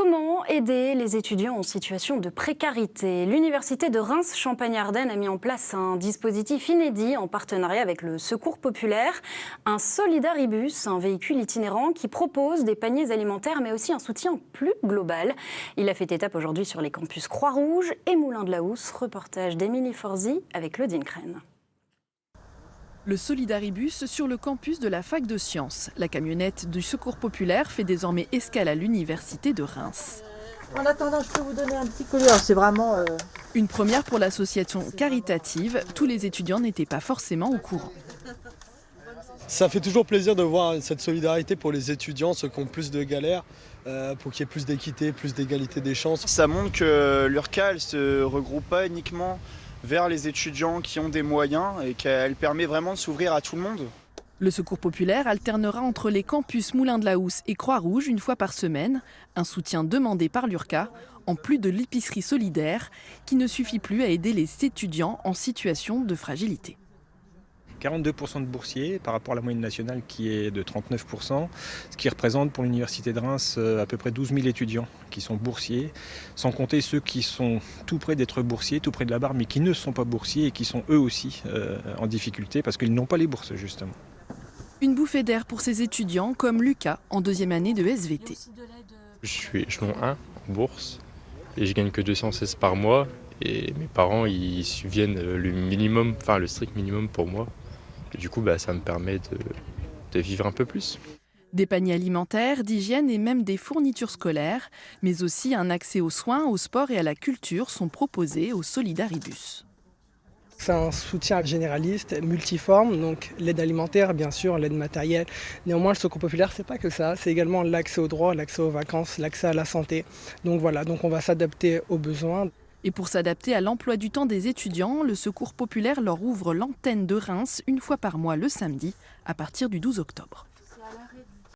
Comment aider les étudiants en situation de précarité? L'Université de Reims-Champagne-Ardenne a mis en place un dispositif inédit en partenariat avec le Secours populaire, un Solidaribus, un véhicule itinérant qui propose des paniers alimentaires mais aussi un soutien plus global. Il a fait étape aujourd'hui sur les campus Croix-Rouge et Moulin-de-la-Housse. Reportage d'Émilie Forzi avec Claudine Crène. Le Solidaribus sur le campus de la fac de sciences. La camionnette du Secours populaire fait désormais escale à l'université de Reims. En attendant, je peux vous donner un petit collier. C'est vraiment... Une première pour l'association caritative. Tous les étudiants n'étaient pas forcément au courant. Ça fait toujours plaisir de voir cette solidarité pour les étudiants, ceux qui ont plus de galères, pour qu'il y ait plus d'équité, plus d'égalité des chances. Ça montre que l'URCA ne se regroupe pas uniquement vers les étudiants qui ont des moyens et qu'elle permet vraiment de s'ouvrir à tout le monde. Le Secours populaire alternera entre les campus Moulin-de-la-Housse et Croix-Rouge une fois par semaine, un soutien demandé par l'URCA, en plus de l'épicerie solidaire qui ne suffit plus à aider les étudiants en situation de fragilité. 42% de boursiers par rapport à la moyenne nationale qui est de 39%, ce qui représente pour l'Université de Reims à peu près 12 000 étudiants qui sont boursiers, sans compter ceux qui sont tout près d'être boursiers, tout près de la barre, mais qui ne sont pas boursiers et qui sont eux aussi en difficulté parce qu'ils n'ont pas les bourses justement. Une bouffée d'air pour ces étudiants comme Lucas en deuxième année de SVT. Je suis échelon 1 en bourse et je gagne que 216 par mois et mes parents ils subviennent le minimum, enfin le strict minimum pour moi. Et du coup, ça me permet de vivre un peu plus. Des paniers alimentaires, d'hygiène et même des fournitures scolaires, mais aussi un accès aux soins, au sport et à la culture sont proposés au Solidaribus. C'est un soutien généraliste, multiforme, donc l'aide alimentaire, bien sûr, l'aide matérielle. Néanmoins, le Secours populaire, c'est pas que ça, c'est également l'accès aux droits, l'accès aux vacances, l'accès à la santé. Donc voilà, donc on va s'adapter aux besoins. Et pour s'adapter à l'emploi du temps des étudiants, le Secours populaire leur ouvre l'antenne de Reims une fois par mois le samedi, à partir du 12 octobre.